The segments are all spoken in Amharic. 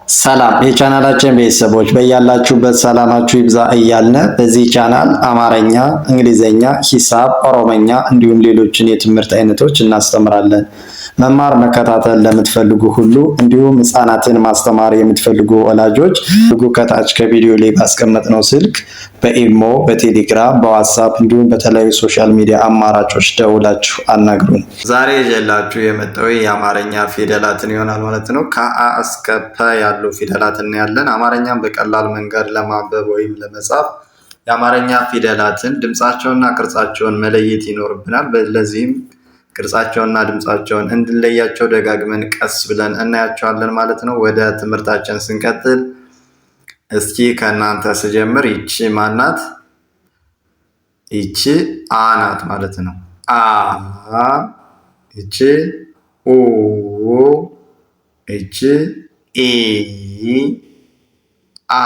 ሰላም የቻናላችን ቤተሰቦች በያላችሁበት ሰላማችሁ ይብዛ እያልን በዚህ ቻናል አማርኛ፣ እንግሊዘኛ፣ ሂሳብ፣ ኦሮመኛ እንዲሁም ሌሎችን የትምህርት አይነቶች እናስተምራለን። መማር መከታተል ለምትፈልጉ ሁሉ እንዲሁም ህፃናትን ማስተማር የምትፈልጉ ወላጆች ከታች ከቪዲዮ ላይ ባስቀመጥነው ስልክ በኢሞ፣ በቴሌግራም፣ በዋትሳፕ እንዲሁም በተለያዩ ሶሻል ሚዲያ አማራጮች ደውላችሁ አናግሩን። ዛሬ ይዤላችሁ የመጣው የአማርኛ ፊደላትን ይሆናል ማለት ነው። ከአ እስከ ፐ ያሉ ፊደላትን እናያለን። አማርኛን በቀላል መንገድ ለማንበብ ወይም ለመጻፍ የአማርኛ ፊደላትን ድምጻቸውንና ቅርጻቸውን መለየት ይኖርብናል። ለዚህም ቅርጻቸውንና ድምጻቸውን እንድንለያቸው ደጋግመን ቀስ ብለን እናያቸዋለን ማለት ነው። ወደ ትምህርታችን ስንቀጥል እስኪ ከእናንተ ስጀምር ይቺ ማናት? ይቺ አ ናት ማለት ነው። አ፣ ይቺ ኡ፣ ይቺ ኢ፣ አ።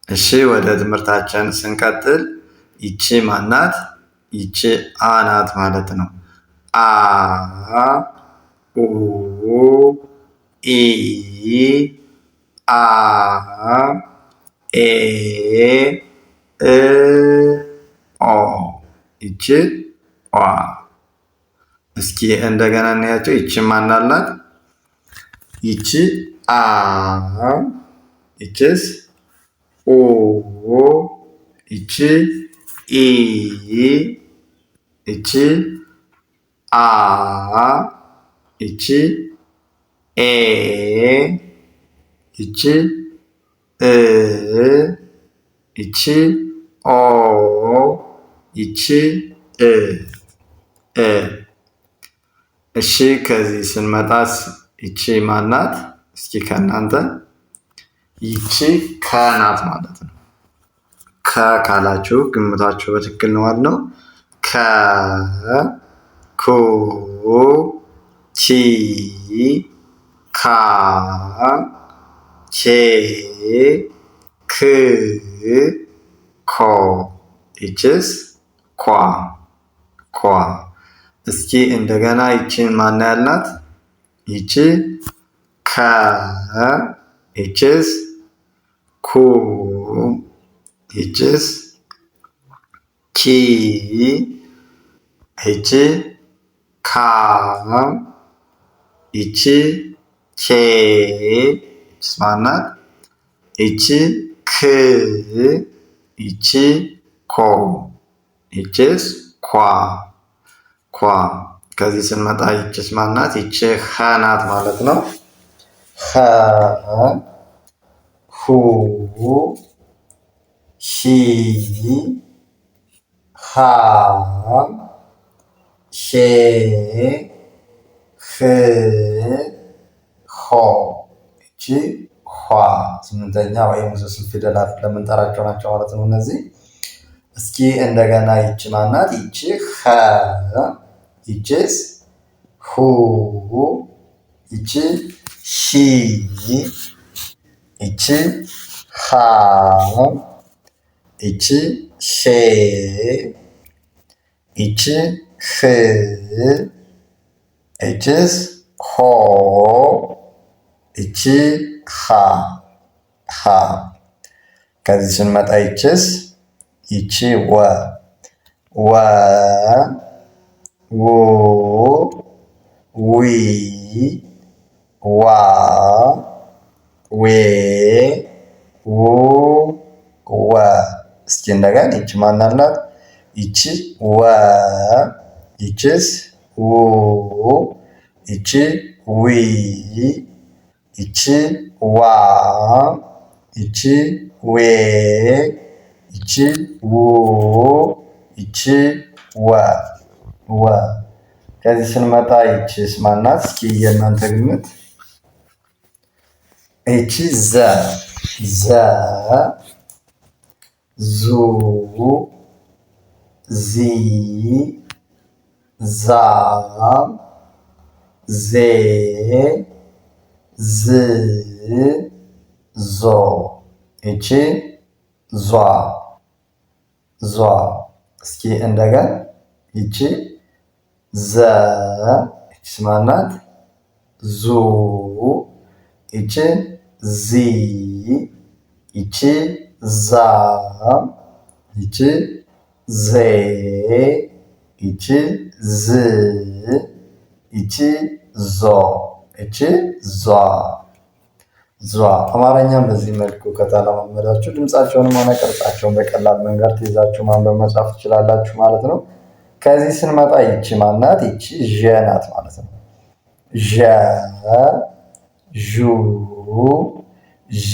እሺ ወደ ትምህርታችን ስንቀጥል ይቺ ማናት? ይቺ አ ናት ማለት ነው። አ፣ ኡ፣ ኢ፣ አ፣ ኤ፣ እ፣ ኦ። ይቺ ኦ። እስኪ እንደገና እናያቸው። ይቺ ማናላት? ይቺ አ፣ ይቺስ ኦ፣ ይቺ ኢ፣ ይቺ አ፣ ይቺ ኤ፣ ይቺ እ፣ ይቺ ኦ፣ ይቺ እ። እሺ ከዚህ ስንመጣስ ይቺ ማናት? እስኪ ከእናንተ ይቺ ከ ናት ማለት ነው። ከ ካላችሁ ግምታችሁ በትክክል ነው ማለት ነው። ከ፣ ኩ፣ ቺ፣ ካ፣ ቼ፣ ክ፣ ኮ። ይችስ ኳ፣ ኳ። እስኪ እንደገና ይቺን ማን ያልናት? ይቺ ከ፣ ይችስ ኩ፣ ይችስ ቺ፣ ይቺ ካ፣ ይቺ ቼ፣ ይቺስ ማናት? ይቺ ክ፣ ይቺ ኮ፣ ይቺስ ኳ፣ ኳ። ከዚህ ስንመጣ ይቺስ ማናት? ይቺ ኸ ናት ማለት ነው። ኸ፣ ሁ፣ ሂ፣ ሃ፣ ሄ፣ ህ፣ ሆ። ይቺ ኋ። ስምንተኛ ወይም ውስብስብ ፊደላት ለምንጠራቸው ናቸው ማለት ነው እነዚህ። እስኪ እንደገና ይቺ ማናት? ይቺ ኸ፣ ይቺስ ሁ፣ ይቺ ሂ፣ ይቺ ሃ፣ ይቺ ሄ፣ ይቺ ህ፣ ይቺስ ሆ፣ ይቺ ሃ፣ ሃ። ከዚህ ስንመጣ ይቺስ ይቺ ወ፣ ወ፣ ው፣ ዊ፣ ዋ፣ ዌ፣ ው፣ ወ። እስኪ እንደገና ይቺ ማን አላት? ይቺ ወ፣ ይቺስ ው፣ ይቺ ዊ፣ ይቺ ዋ፣ ይቺ ዌ፣ ይቺ ው፣ ይቺ ወ፣ ወ። ከዚህ ስንመጣ ይቺስ ማናት? እስኪ የእናንተ ግምት። ይቺ ዘ፣ ዘ፣ ዙ፣ ዚ፣ ዛ፣ ዜ፣ ዝ፣ ዞ። ይቺ ዟ፣ ዟ። እስኪ እንደገና ይቺ ዘ፣ ይቺስ ማናት? ዙ ይቺ ዚ ይቺ ዛ ይቺ ዜ ይቺ ዝ ይቺ ዞ ይቺ ዟ ዟ። አማርኛም በዚህ መልኩ ከተለማመዳችሁ ድምጻቸውንም ሆነ ቅርጻቸውን በቀላል መንገድ ትይዛችሁ ማንበብ መጻፍ ትችላላችሁ ማለት ነው። ከዚህ ስንመጣ ይቺ ማናት? ይቺ ዠ ናት ማለት ነው። ዠ ዡ ዢ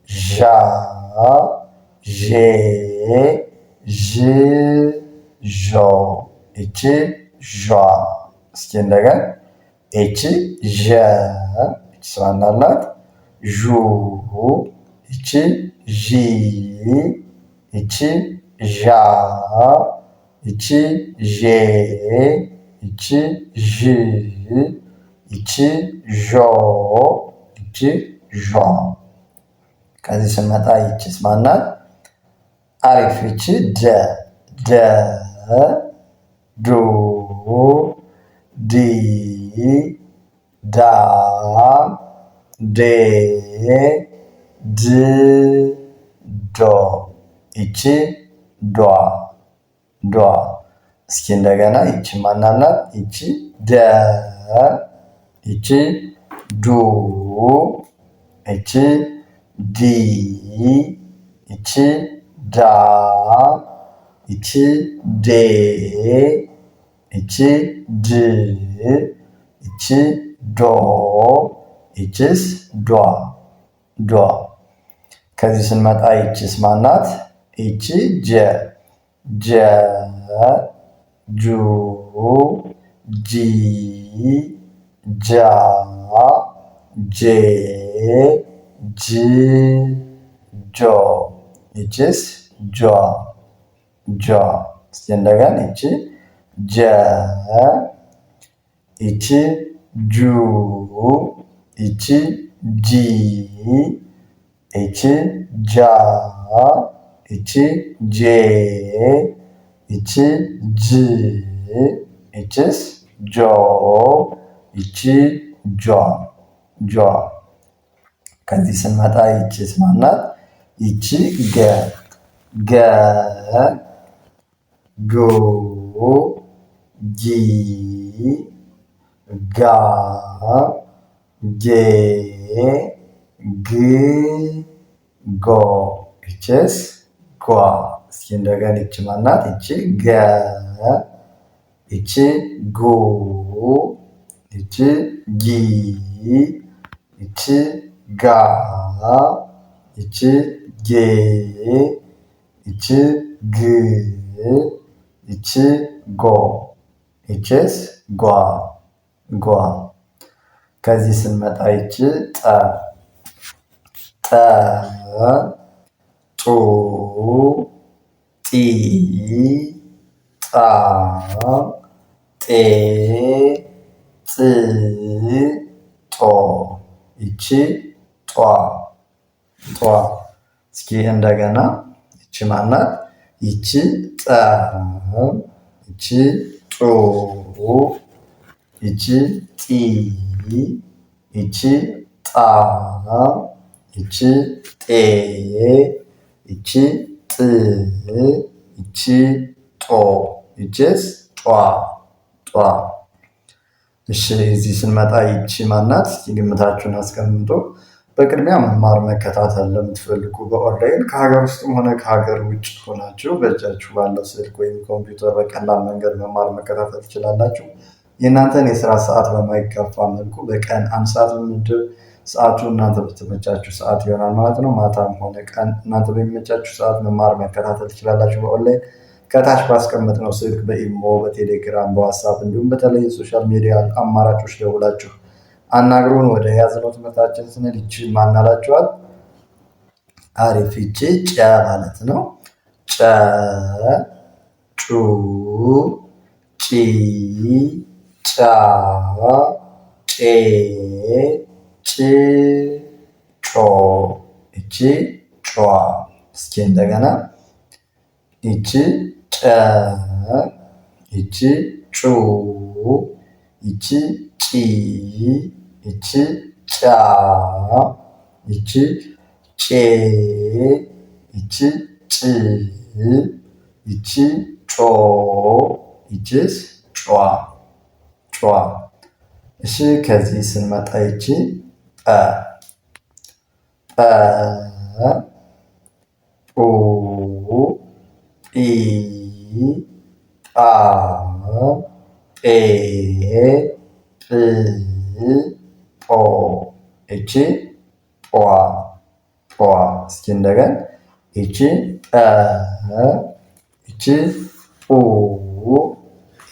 ዣ ዤ ዥ ዦ ይቺ ዣ። እስኪ እንደገና ይቺ ዠ ይቺ ስማናላት ዡ ይቺ ዢ ይቺ ዣ ይቺ ዤ ይቺ ዥ ይቺ ዦ ይቺ ዣ። ከዚህ ስንመጣ ይቺስ ማናት? አሪፍ ይቺ ደ ደ ዱ ዲ ዳ ዴ ድ ዶ ይቺ ዷ ዷ። እስኪ እንደገና ይቺ ማናላት? ይቺ ደ ይቺ ዱ ይቺ ዲ ይቺ ዳ ይቺ ዴ ይቺ ድ ይቺ ዶ ይቺስ ዷ ዷ። ከዚህ ስንመጣ ይቺስ ማናት? ይቺ ጀ ጀ ጁ ጂ ጃ ጄ ጅ ጆ ይቺስ ጇ ጇ። እስኪ እንደገና ይቺ ጀ ይቺ ጁ ይቺ ጂ ይቺ ጃ ይቺ ጄ ይቺ ጅ ይቺስ ጆ ይቺ ጇ ጇ። ከዚህ ስንመጣ ይቺስ ማናት? ይቺ ገ ገ ጎ ጊ ጋ ጌ ግ ጎ ይቺስ ጓ። እስኪ እንደገና ይቺ ማናት? ይቺ ገ ይቺ ጉ ይቺ ጊ ይቺ ጋ ይቺ ጌ ይቺ ግ ይቺ ጎ ይቺስ ጓ ጓ። ከዚህ ስንመጣ ይቺ ጠ ጠ ጡ ጢ ጣ ጤ ጥ ጦ ይቺ ጧ ጧ። እስኪ እንደገና ይቺ ማናት? ይቺ ጠ ይቺ ጡ ይቺ ጢ ይቺ ጣ ይቺ ጤ ይቺ ጥ ይቺ ጦ ይቺስ ጧ ጧ። እሺ እዚህ ስንመጣ ይቺ ማናት? እስኪ ግምታችሁን አስቀምጡ። በቅድሚያ መማር መከታተል ለምትፈልጉ በኦንላይን ከሀገር ውስጥም ሆነ ከሀገር ውጭ ሆናችሁ በእጃችሁ ባለው ስልክ ወይም ኮምፒውተር በቀላል መንገድ መማር መከታተል ትችላላችሁ። የእናንተን የስራ ሰዓት በማይጋፋ መልኩ በቀን 1 ሰዓት በምድብ ሰዓቱ እናንተ በተመቻችሁ ሰዓት ይሆናል ማለት ነው። ማታም ሆነ ቀን እናንተ በሚመቻችሁ ሰዓት መማር መከታተል ትችላላችሁ በኦንላይን። ከታች ባስቀመጥነው ስልክ በኢሞ፣ በቴሌግራም፣ በዋትስአፕ እንዲሁም በተለያዩ ሶሻል ሚዲያ አማራጮች ደውላችሁ አናግሩን። ወደ ያዝነው ትምህርታችን ስንል ይቺ ማናላችኋል? አሪፍ ይቺ ጨ ማለት ነው። ጨ ጩ ጪ ጫ ጬ ጭ ጮ ይቺ ጯ። እስኪ እንደገና ይቺ ጨ ይቺ ጩ ይቺ ጪ ይቺ ጫ ይቺ ጬ ይቺ ጭ ይቺ ጮ ይቺስ ጯ ጯ። እሺ ከዚህ ስንመጣ ይቺ ጠ ጠ ጡ ጲ ጳ ጴ ጵ ጶ ይቺ ጧ ጧ። እስኪ እንደገን ይቺ ጠ ይቺ ጡ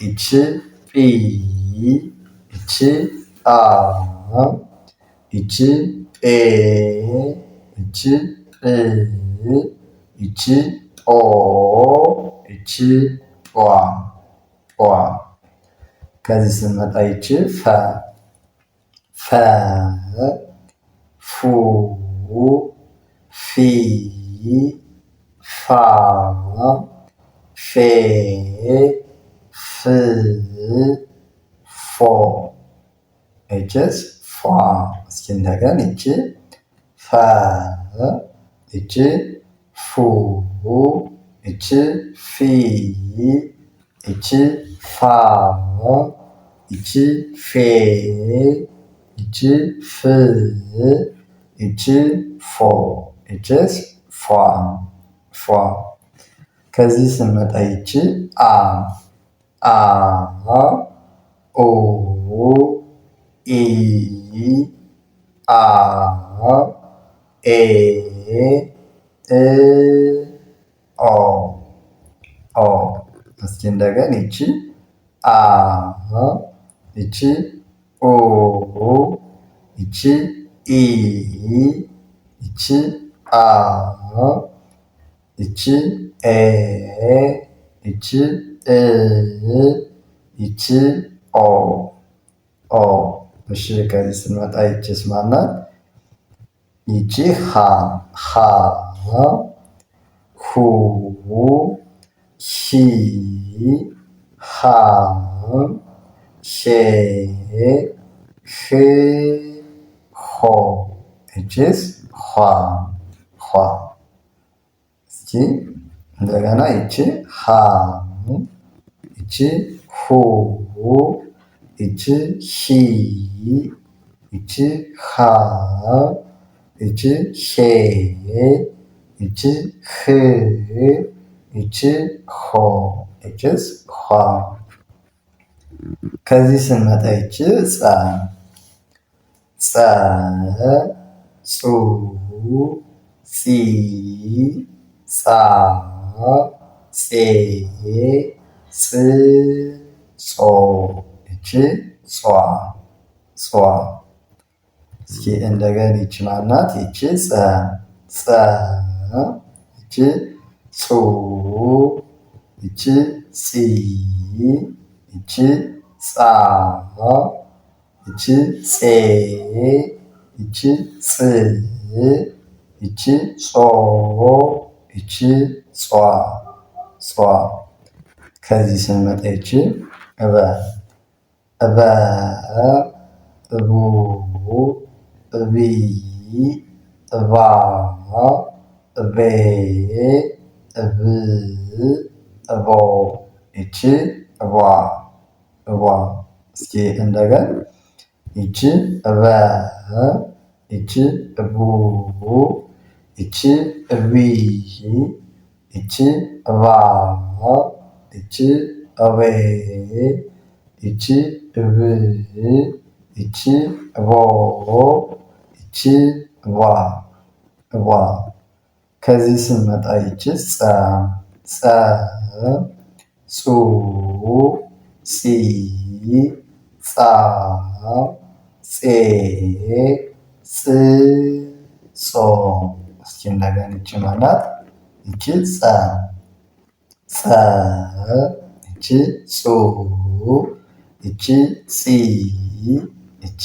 ይቺ ጲ ይቺ ጳ ይቺ ጴ ይቺ ጵ ይቺ ጶ ይቺ ጧ ጧ። ከዚህ ስንመጣ ይቺ ፈ ፈ ፉ ፊ ፋ ፌ ፍ ፎ ይቺስ ፏ። እስኪ እንደገን ይቺ ፈ ይቺ ፉ ይቺ ፊ ይቺ ፋ ይቺ ፌ ይቺ ፍ ይቺ ፎ ይቺስ ፏ ፏ። ከዚህ ስንመጣ ይቺ አ አ ኦ ኢ አ ኤ እ ኦ ኦ። እስኪ እንደገን ይቺ አ ይቺ ኦ ይቺ ኢ ይቺ አ ይቺ ኤ ይቺ እ ይቺ ኦ ኦ። እሺ ከዚህ ስንመጣ ይቺስ ማናት? ይቺ ሃ ሃ ሁ ሂ ሃ ሄ ህ ሆ ይቺስ ኋ ኋ። እስኪ እንደገና ይቺ ሃ ይቺ ሁ ይቺ ሂ ይቺ ሃ ይቺ ሄ ይቺ ህ ይቺ ሆ ይቺስ ኋ። ከዚህ ስንመጣ ይቺ ጸ ጸ ጹ ጺ ጻ ጼ ጽ ጾ ይቺ ጿ ጿ። እስኪ እንደገና ይቺ ማናት? ይቺ ጸ ጸ ይቺ ጹ ይቺ ጺ ይቺ ጻ ይቺ ጼ ይቺ ጽ ይቺ ጾ ይቺ ጿ ጿ። ከዚህ ስንመጣ ይቺ እበ እበ እቡ እቢ እባ እቤ እብ እቦ ይቺ እቧ እቧ። እስኪ እንደገን ይቺ እበ ይቺ እቡ ይቺ እቢ ይቺ እባ ይቺ እቤ ይቺ እብ ይቺ እቦ ይቺ እቧ እቧ። ከዚህ ስንመጣ ይቺ ጸ ጸ ጹ ጺ ጻ ጼ ጽ ጾ። እስኪ እንደገና ይቺ ማናት? ይቺ ጸ ጸ ይቺ ጹ ይቺ ጺ ይቺ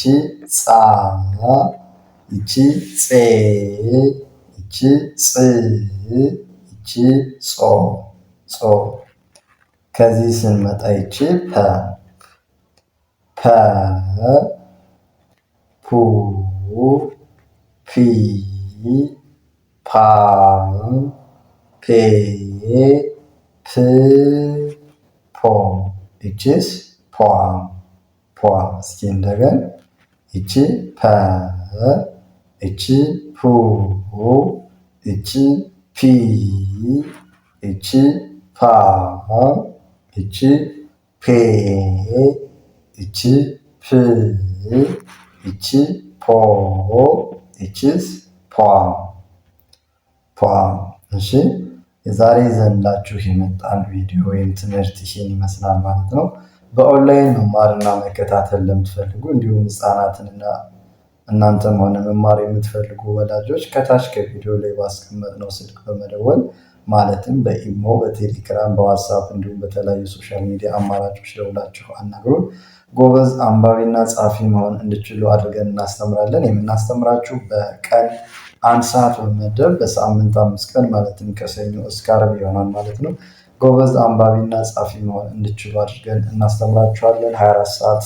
ጻ ይቺ ጼ ይቺ ጽ ይቺ ጾ ጾ። ከዚህ ስንመጣ ይቺ ፐ ፐ ፑ ፒ ፓ ፔ ፕ ፖ ይቺስ ፖ ፖ። እስኪ እንደገን ይቺ ፐ ይቺ ፑ ይቺ ፒ ይቺ ፓ ይቺ ፔ ይቺ ፕ ይቺ ፖ ይቺስ ፖ ፖ። እሺ የዛሬ ዘንላችሁ የመጣን ቪዲዮ ወይም ትምህርት ይሄን ይመስላል ማለት ነው። በኦንላይን መማርና መከታተል ለምትፈልጉ እንዲሁም ህፃናትንና እናንተም ሆነ መማር የምትፈልጉ ወላጆች ከታች ከቪዲዮ ላይ ባስቀመጥነው ስልክ በመደወል ማለትም በኢሞ፣ በቴሌግራም፣ በዋትሳፕ እንዲሁም በተለያዩ ሶሻል ሚዲያ አማራጮች ደውላችሁ አናግሩን። ጎበዝ አንባቢና ጸሐፊ መሆን እንድችሉ አድርገን እናስተምራለን። የምናስተምራችሁ በቀን 1 ሰዓት በመመደብ በሳምንት 5 ቀን ማለትም ከሰኞ እስከ ዓርብ ይሆናል ማለት ነው። ጎበዝ አንባቢና ጸሐፊ መሆን እንድችሉ አድርገን እናስተምራችኋለን። 24 ሰዓት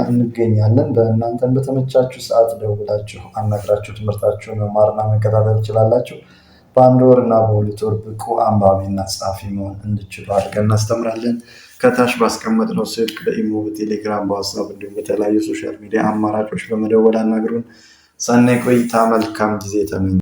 እንገኛለን። በእናንተን በተመቻችሁ ሰዓት ደውላችሁ አናግራችሁ ትምህርታችሁን መማርና መከታተል ትችላላችሁ። በ1 ወር እና በ2 ወር ብቁ አንባቢና ጸሐፊ መሆን እንድችሉ አድርገን እናስተምራለን። ከታች ባስቀመጥነው ስልክ በኢሞ፣ በቴሌግራም፣ በዋትሳፕ እንዲሁም በተለያዩ ሶሻል ሚዲያ አማራጮች በመደወል አናግሩን። ሰናይ ቆይታ፣ መልካም ጊዜ ተመኘ።